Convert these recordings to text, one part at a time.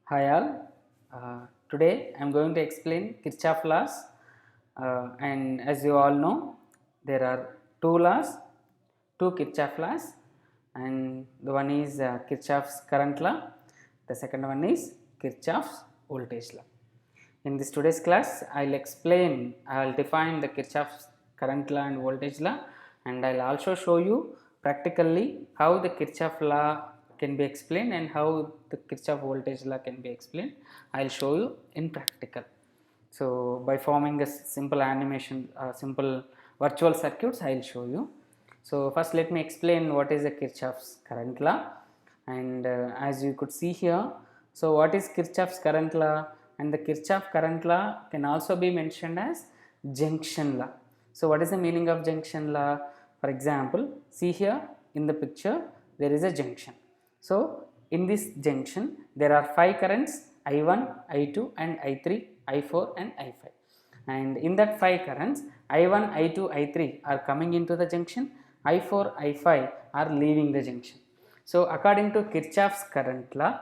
Hi all. Today I am going to explain Kirchhoff laws, and as you all know, there are two laws, two Kirchhoff laws, and the one is Kirchhoff's current law, the second one is Kirchhoff's voltage law. In this today's class, I'll define the Kirchhoff's current law and voltage law, and I'll also show you practically how the Kirchhoff law can be explained and how the Kirchhoff voltage law can be explained. I'll show you in practical. So by forming a simple animation, simple virtual circuits, I'll show you. So first let me explain what is the Kirchhoff's current law, and as you could see here, so what is Kirchhoff's current law? And the Kirchhoff current law can also be mentioned as junction law. So what is the meaning of junction law? For example, see here in the picture there is a junction. So in this junction there are 5 currents I1, I2 and I3, I4 and I5. And in that 5 currents, I1, I2, I3 are coming into the junction, I4, I5 are leaving the junction. So according to Kirchhoff's current law,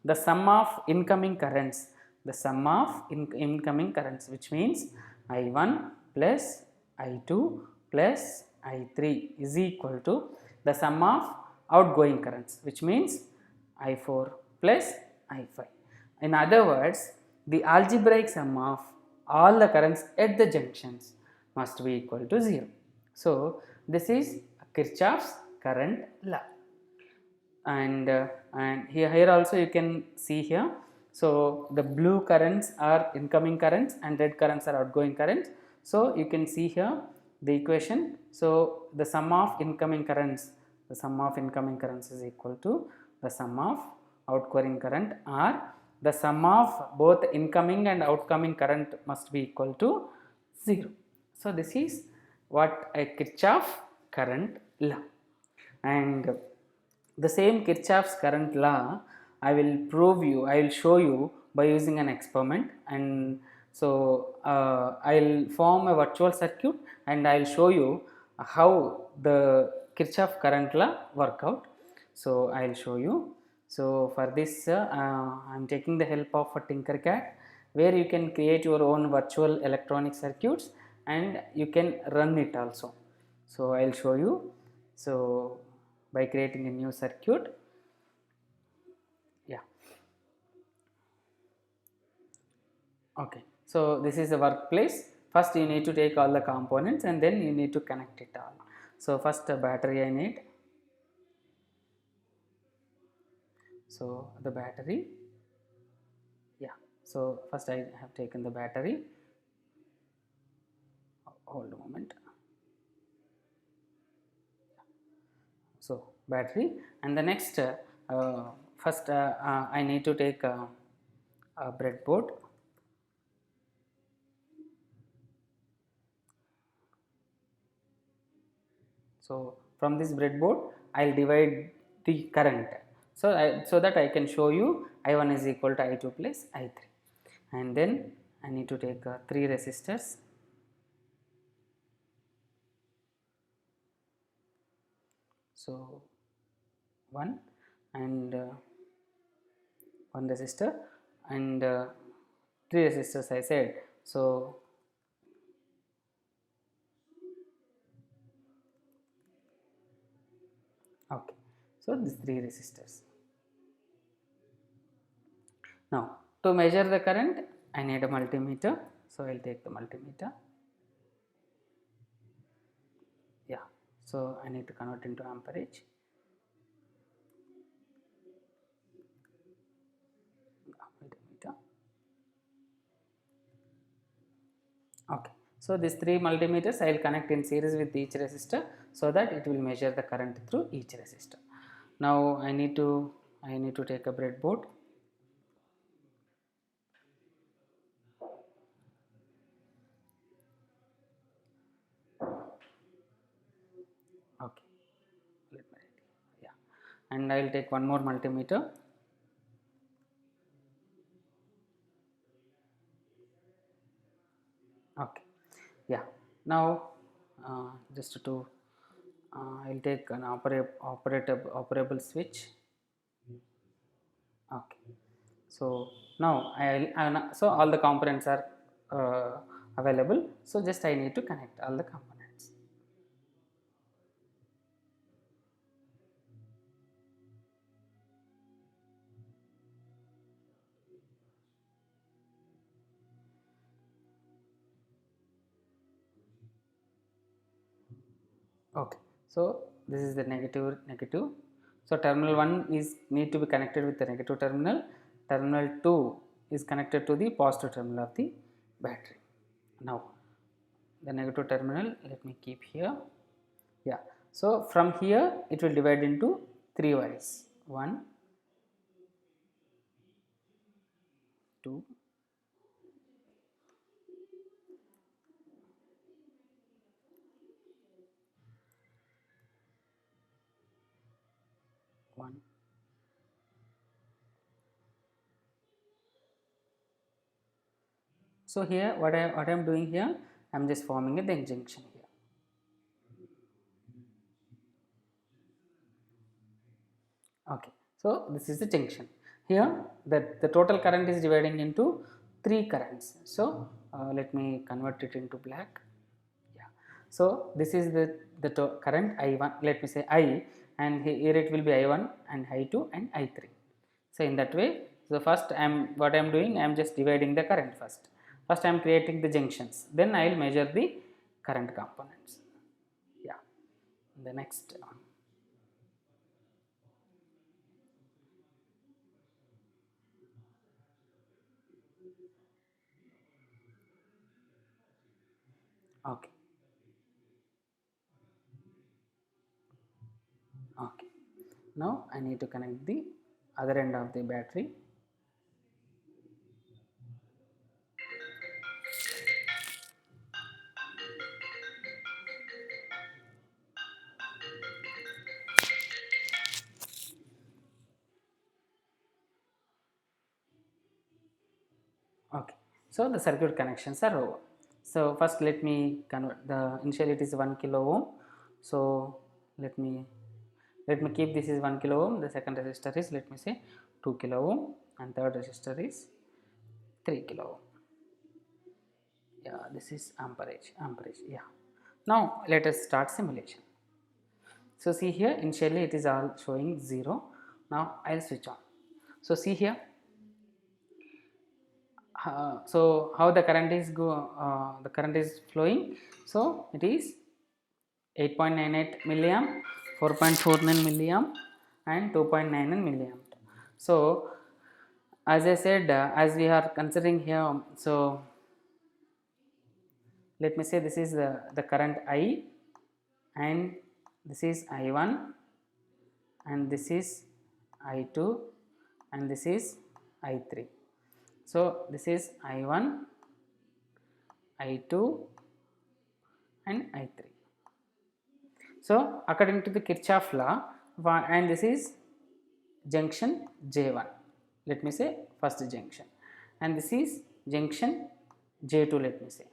the sum of incoming currents, which means I1 plus I2 plus I3 is equal to the sum of outgoing currents, which means I4 plus I5. In other words, the algebraic sum of all the currents at the junctions must be equal to 0. So this is Kirchhoff's current law. And here also you can see here, so the blue currents are incoming currents and red currents are outgoing currents. So you can see here the equation. So the sum of incoming currents is equal to the sum of outgoing current, or the sum of both incoming and outgoing current must be equal to 0. So this is what a Kirchhoff current law. And the same Kirchhoff's current law I will show you by using an experiment. And so I'll form a virtual circuit and I'll show you how the Kirchhoff current law work out. So I'll show you. So for this I'm taking the help of a Tinkercad, where you can create your own virtual electronic circuits and you can run it also. So I'll show you. So by creating a new circuit, yeah, okay. So this is the workplace. First you need to take all the components and then you need to connect it all. So first a battery I need. So the battery, yeah, so first I have taken the battery. Hold a moment. So battery, and the next first I need to take a breadboard. So from this breadboard I will divide the current, so that I can show you I1 is equal to I2 plus I3, and then I need to take 3 resistors. So 1 and 1 resistor and 3 resistors I said. So okay, so these 3 resistors. Now to measure the current I need a multimeter, so I will take the multimeter. Yeah, so I need to convert into amperage. Multimeter. Okay, so these 3 multimeters I will connect in series with each resistor, so that it will measure the current through each resistor. Now I need to take a breadboard. Okay, let me write. Yeah, and I will take one more multimeter. Okay, yeah. Now just to I will take an operable switch. Okay. So now so all the components are available. So just I need to connect all the components. Okay. So this is the negative. So terminal 1 is need to be connected with the negative terminal. Terminal 2 is connected to the positive terminal of the battery. Now the negative terminal, let me keep here. Yeah. So from here it will divide into 3 wires. 1, 2, 1. So here what I am doing here, I am just forming a then junction here. Okay. So this is the junction. Here the total current is dividing into 3 currents. So let me convert it into black. Yeah. So this is the current I1. Let me say I, and here it will be I1 and I2 and I3. So in that way, so first what I am doing, I am just dividing the current first. First I am creating the junctions. Then I will measure the current components. Yeah. The next one. Okay. Okay. Now I need to connect the other end of the battery. Okay. So the circuit connections are over. So first let me convert the initial, it is 1 kilo ohm. So let me keep this is 1 kilo ohm. The second resistor is, let me say, 2 kilo ohm, and third resistor is 3 kilo ohm. Yeah, this is amperage. Yeah. Now let us start simulation. So see here, initially it is all showing 0. Now I will switch on. So see here, so how the current is the current is flowing. So it is 8.98 milliamp, 4.49 milliamp, and 2.99 milliamp. So as I said, as we are considering here, so let me say this is the current I, and this is I1, and this is I2, and this is I3. So this is I1, I2, and I3. So according to the Kirchhoff law, and this is junction J1. Let me say first junction, and this is junction J2. Let me say.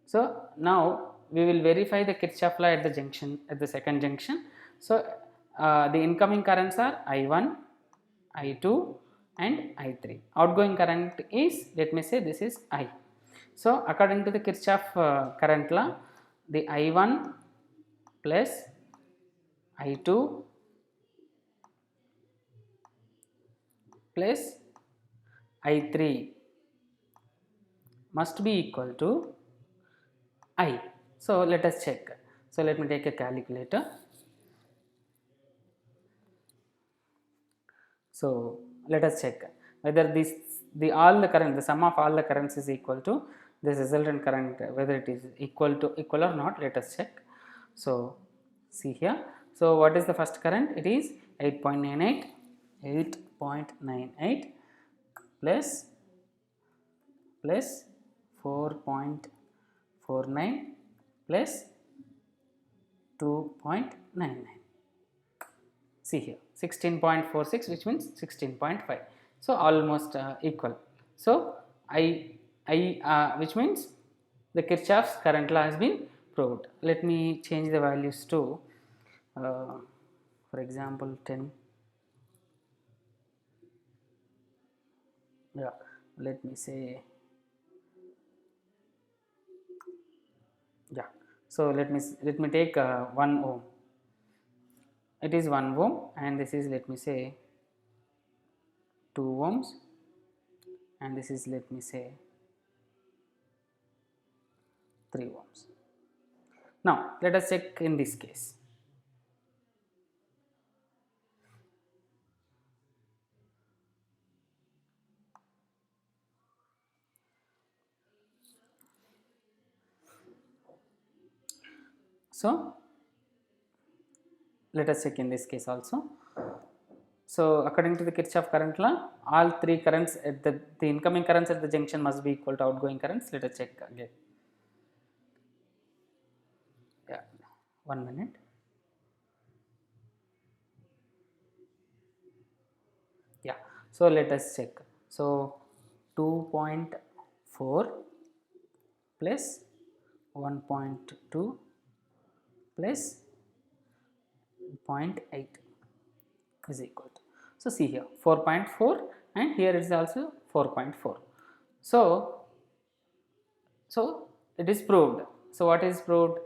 So now we will verify the Kirchhoff law at the junction, at the second junction. So the incoming currents are I1, I2, and I3. Outgoing current is, let me say, this is I. So according to the Kirchhoff current law, the I1 plus I2 plus I3 must be equal to I. So let us check. So let me take a calculator. So let us check whether all the current, the sum of all the currents is equal to this resultant current, whether it is equal or not. Let us check. So see here. So what is the first current? It is 8.98 plus 4.49 plus 2.99. See here, 16.46, which means 16.5. So almost equal. So which means the Kirchhoff's current law has been proved. Let me change the values to for example 10. Yeah, let me say, yeah. So let me take 1 ohm. It is 1 ohm, and this is, let me say, 2 ohms, and this is, let me say, 3 ohms. Now let us check in this case. So let us check in this case also. So according to the Kirchhoff current law, all three currents at the incoming currents at the junction must be equal to outgoing currents. Let us check again. Yeah, 1 minute. Yeah, so let us check. So 2.4 plus 1.2 plus 0.8 is equal to, so see here 4.4, and here it is also 4.4. So it is proved. So what is proved?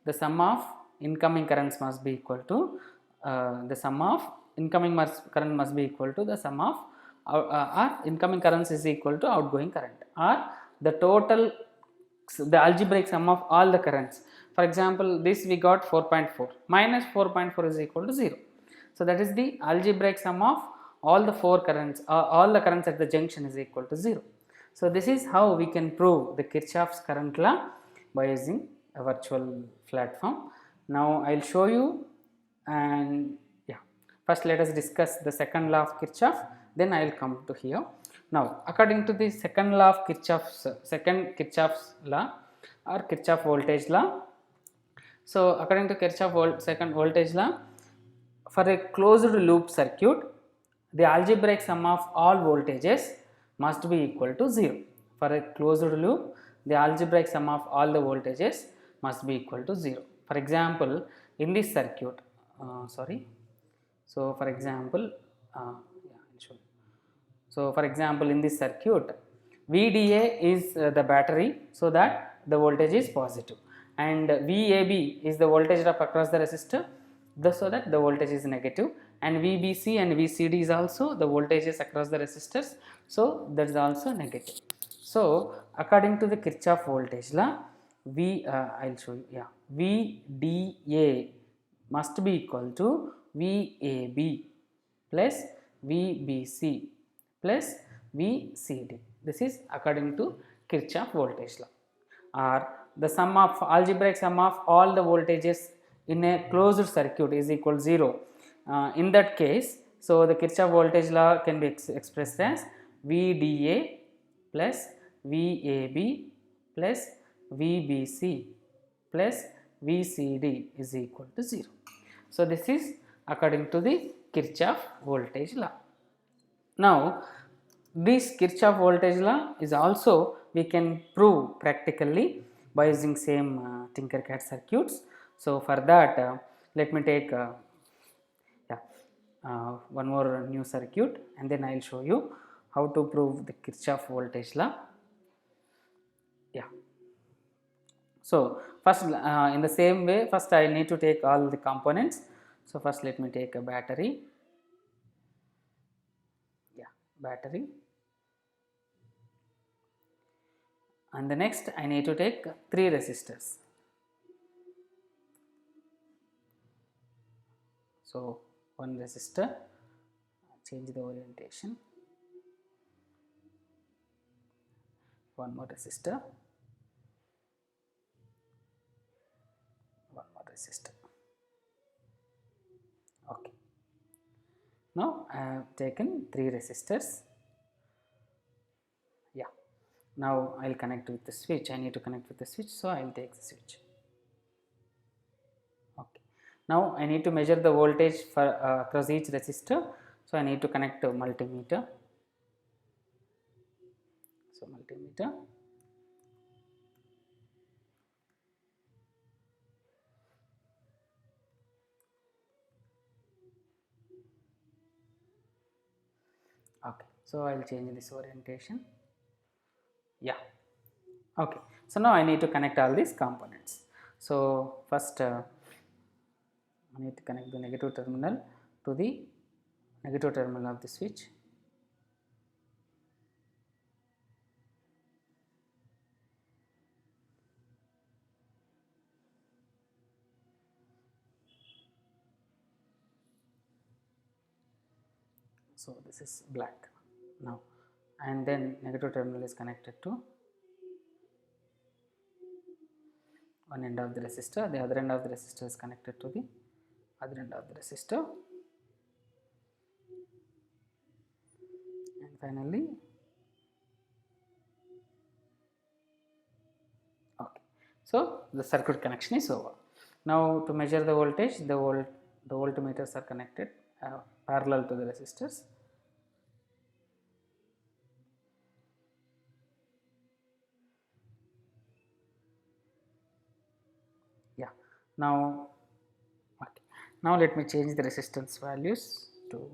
The sum of incoming currents must be equal to the sum of current must be equal to the sum of or incoming currents is equal to outgoing current, or the total, the algebraic sum of all the currents. For example, this we got 4.4 minus 4.4 is equal to 0. So that is the algebraic sum of all the four currents, all the currents at the junction is equal to 0. So this is how we can prove the Kirchhoff's current law by using a virtual platform. Now I will show you, and yeah, first let us discuss the second law of Kirchhoff, then I will come to here. Now according to the second law of Kirchhoff's law or Kirchhoff voltage law. So according to Kirchhoff second voltage law, for a closed loop circuit, the algebraic sum of all voltages must be equal to 0. For a closed loop, the algebraic sum of all the voltages must be equal to 0. For example, in this circuit, so for example, yeah, I'll show you. So for example, in this circuit, VDA is the battery, so that the voltage is positive, and VAB is the voltage drop across the resistor, so that the voltage is negative, and VBC and VCD is also the voltages across the resistors, so that is also negative. So according to the Kirchhoff voltage law, I'll show you. Yeah, VDA must be equal to VAB plus VBC plus VCD. This is according to Kirchhoff voltage law. Or the sum of algebraic sum of all the voltages in a closed circuit is equal to 0. In that case, so the Kirchhoff voltage law can be expressed as VDA plus VAB plus VBC plus VCD is equal to 0. So this is according to the Kirchhoff voltage law. Now this Kirchhoff voltage law is also we can prove practically by using same Tinkercad circuits. So for that, let me take yeah, one more new circuit, and then I will show you how to prove the Kirchhoff voltage law. Yeah. So first, in the same way, first I need to take all the components. So first let me take a battery. Yeah, battery. And the next I need to take 3 resistors. So one resistor, change the orientation, one more resistor, one more resistor. Okay. Now I have taken 3 resistors. Yeah. Now I will connect with the switch. I need to connect with the switch, so I will take the switch. Okay. Now I need to measure the voltage for across each resistor. So I need to connect a multimeter. So multimeter. Okay. So I will change this orientation. Yeah, okay. So now I need to connect all these components. So first I need to connect the negative terminal to the negative terminal of the switch. So this is black now, and then negative terminal is connected to one end of the resistor, the other end of the resistor is connected to the other end of the resistor, and finally okay. So the circuit connection is over. Now to measure the voltage, the voltmeters are connected parallel to the resistors. Yeah. Now okay. Now let me change the resistance values to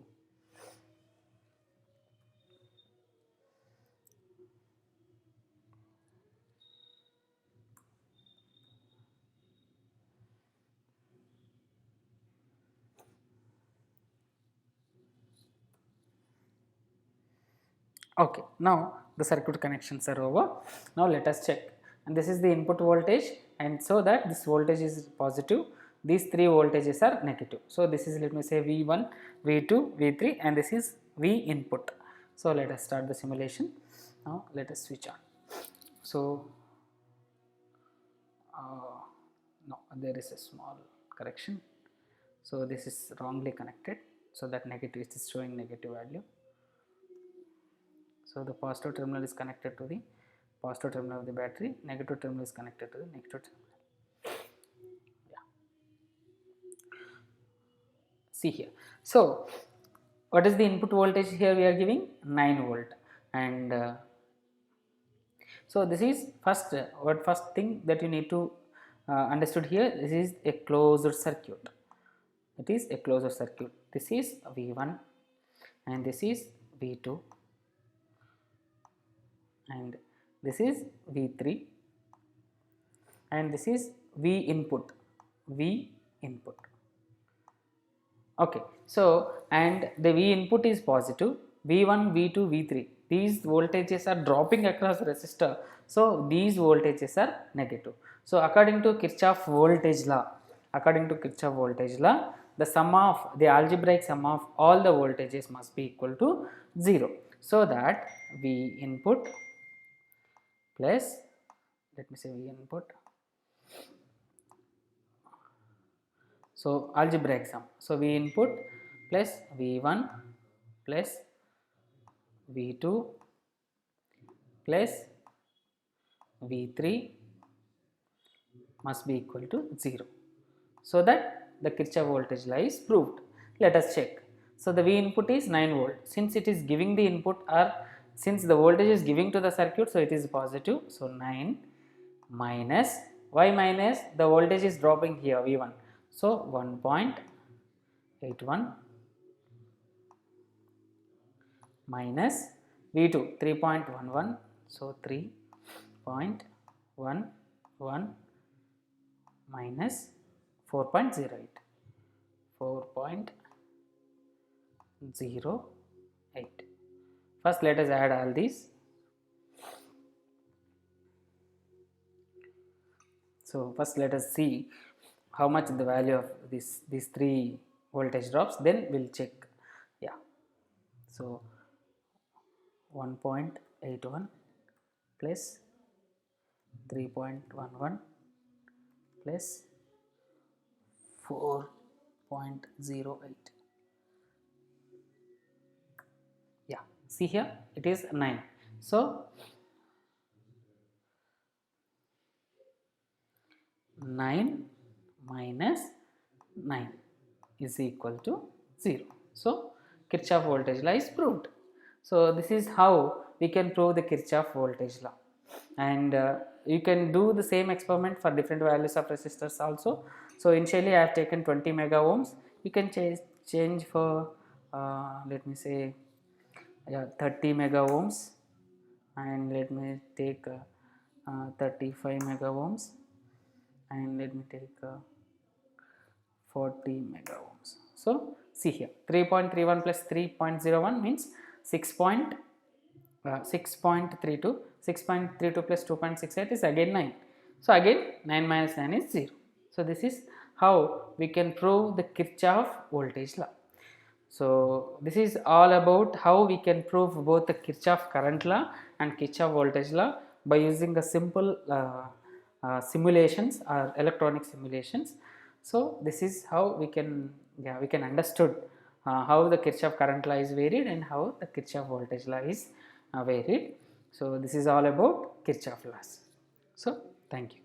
okay. Now the circuit connections are over. Now let us check, and this is the input voltage, and so that this voltage is positive, these three voltages are negative. So this is, let me say, V1, V2, V3, and this is V input. So let us start the simulation. Now let us switch on. So no, there is a small correction. So this is wrongly connected, so that negative, it is showing negative value. So the positive terminal is connected to the positive terminal of the battery, negative terminal is connected to the negative terminal. Yeah. See here. So what is the input voltage here? We are giving 9 volt, and so this is first first thing that you need to understood here. This is a closed circuit. It is a closed circuit. This is V1 and this is V2 and this is V3 and this is V input. Okay, so and the V input is positive, V1, V2, V3. These voltages are dropping across the resistor, so these voltages are negative. So according to Kirchhoff voltage law, the sum of the algebraic sum of all the voltages must be equal to 0. So that V input plus, let me say V input. So algebraic sum. So V input plus V1 plus V2 plus V3 must be equal to 0. So that the Kirchhoff voltage law is proved. Let us check. So the V input is 9 volt. Since it is giving the input, or since the voltage is giving to the circuit, so it is positive. So 9 minus, why minus? The voltage is dropping here, V1. So 1.81 minus V2 3.11, so 3.11 minus 4.08. First let us add all these. So first let us see how much the value of these three voltage drops, then we'll check. Yeah, so 1.81 plus 3.11 plus 4.08. Yeah, see here it is 9. So 9 minus 9 is equal to 0. So Kirchhoff voltage law is proved. So this is how we can prove the Kirchhoff voltage law, and you can do the same experiment for different values of resistors also. So initially I have taken 20 mega ohms. You can change for let me say yeah, 30 mega ohms, and let me take 35 mega ohms, and let me take 40 mega ohms. So see here, 3.31 plus 3.01 means 6.32. 6.32 plus 2.68 is again 9. So again 9 minus 9 is 0. So this is how we can prove the Kirchhoff voltage law. So this is all about how we can prove both the Kirchhoff current law and Kirchhoff voltage law by using a simple simulations or electronic simulations. So this is how we can understood how the Kirchhoff current law is varied and how the Kirchhoff voltage law is varied. So this is all about Kirchhoff laws. So thank you.